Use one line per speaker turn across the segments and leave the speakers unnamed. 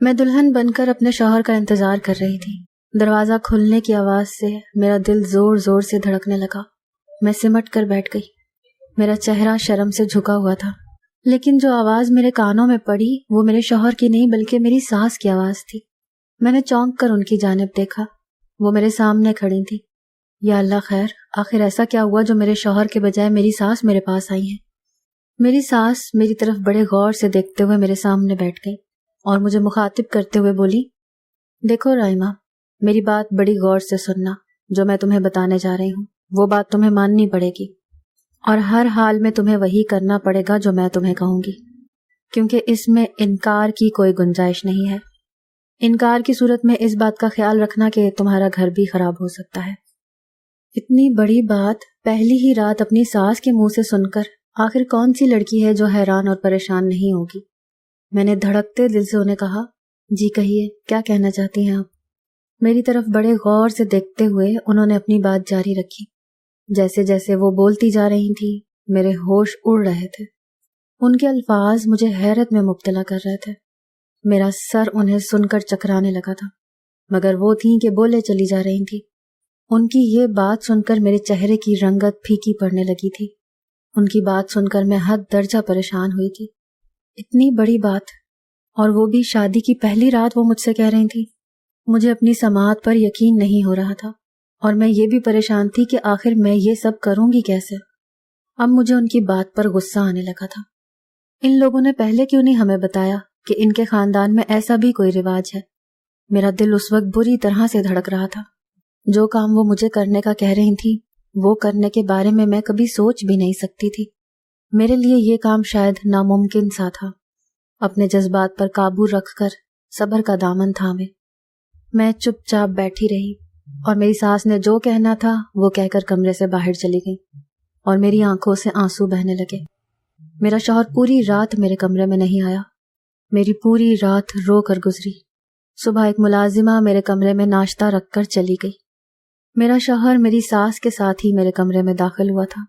میں دلہن بن کر اپنے شوہر کا انتظار کر رہی تھی۔ دروازہ کھلنے کی آواز سے میرا دل زور زور سے دھڑکنے لگا۔ میں سمٹ کر بیٹھ گئی۔ میرا چہرہ شرم سے جھکا ہوا تھا، لیکن جو آواز میرے کانوں میں پڑی وہ میرے شوہر کی نہیں بلکہ میری ساس کی آواز تھی۔ میں نے چونک کر ان کی جانب دیکھا۔ وہ میرے سامنے کھڑی تھی۔ یا اللہ خیر، آخر ایسا کیا ہوا جو میرے شوہر کے بجائے میری ساس میرے پاس آئی ہیں؟ میری ساس میری طرف بڑے غور سے دیکھتے ہوئے میرے سامنے بیٹھ گئی اور مجھے مخاطب کرتے ہوئے بولی، دیکھو رائمہ، میری بات بڑی غور سے سننا۔ جو میں تمہیں بتانے جا رہی ہوں وہ بات تمہیں ماننی پڑے گی، اور ہر حال میں تمہیں وہی کرنا پڑے گا جو میں تمہیں کہوں گی، کیونکہ اس میں انکار کی کوئی گنجائش نہیں ہے۔ انکار کی صورت میں اس بات کا خیال رکھنا کہ تمہارا گھر بھی خراب ہو سکتا ہے۔ اتنی بڑی بات پہلی ہی رات اپنی ساس کے منہ سے سن کر آخر کون سی لڑکی ہے جو حیران اور پریشان نہیں ہوگی؟ میں نے دھڑکتے دل سے انہیں کہا، جی کہیے، کیا کہنا چاہتی ہیں آپ؟ میری طرف بڑے غور سے دیکھتے ہوئے انہوں نے اپنی بات جاری رکھی۔ جیسے جیسے وہ بولتی جا رہی تھی میرے ہوش اڑ رہے تھے۔ ان کے الفاظ مجھے حیرت میں مبتلا کر رہے تھے۔ میرا سر انہیں سن کر چکرانے لگا تھا، مگر وہ تھیں کہ بولے چلی جا رہی تھی۔ ان کی یہ بات سن کر میرے چہرے کی رنگت پھیکی پڑنے لگی تھی۔ ان کی بات سن کر میں حد درجہ پریشان ہوئی تھی۔ اتنی بڑی بات، اور وہ بھی شادی کی پہلی رات وہ مجھ سے کہہ رہی تھی۔ مجھے اپنی سماعت پر یقین نہیں ہو رہا تھا، اور میں یہ بھی پریشان تھی کہ آخر میں یہ سب کروں گی کیسے۔ اب مجھے ان کی بات پر غصہ آنے لگا تھا۔ ان لوگوں نے پہلے کیوں نہیں ہمیں بتایا کہ ان کے خاندان میں ایسا بھی کوئی رواج ہے؟ میرا دل اس وقت بری طرح سے دھڑک رہا تھا۔ جو کام وہ مجھے کرنے کا کہہ رہی تھی وہ کرنے کے بارے میں کبھی سوچ بھی نہیں سکتی تھی۔ میرے لیے یہ کام شاید ناممکن سا تھا۔ اپنے جذبات پر قابو رکھ کر صبر کا دامن تھامے میں چپ چاپ بیٹھی رہی، اور میری ساس نے جو کہنا تھا وہ کہہ کر کمرے سے باہر چلی گئی، اور میری آنکھوں سے آنسو بہنے لگے۔ میرا شوہر پوری رات میرے کمرے میں نہیں آیا۔ میری پوری رات رو کر گزری۔ صبح ایک ملازمہ میرے کمرے میں ناشتہ رکھ کر چلی گئی۔ میرا شوہر میری ساس کے ساتھ ہی میرے کمرے میں داخل ہوا تھا۔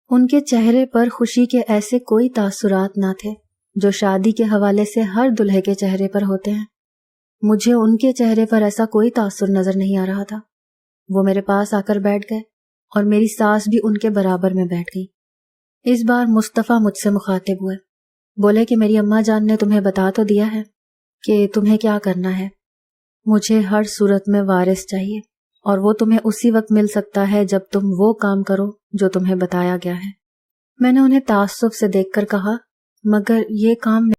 ان کے چہرے پر خوشی کے ایسے کوئی تاثرات نہ تھے جو شادی کے حوالے سے ہر دلہے کے چہرے پر ہوتے ہیں۔ مجھے ان کے چہرے پر ایسا کوئی تاثر نظر نہیں آ رہا تھا۔ وہ میرے پاس آ کر بیٹھ گئے، اور میری ساس بھی ان کے برابر میں بیٹھ گئی۔ اس بار مصطفیٰ مجھ سے مخاطب ہوئے، بولے کہ میری اماں جان نے تمہیں بتا تو دیا ہے کہ تمہیں کیا کرنا ہے۔ مجھے ہر صورت میں وارث چاہیے، اور وہ تمہیں اسی وقت مل سکتا ہے جب تم وہ کام کرو جو تمہیں بتایا گیا ہے۔ میں نے انہیں تعصب سے دیکھ کر کہا، مگر یہ کام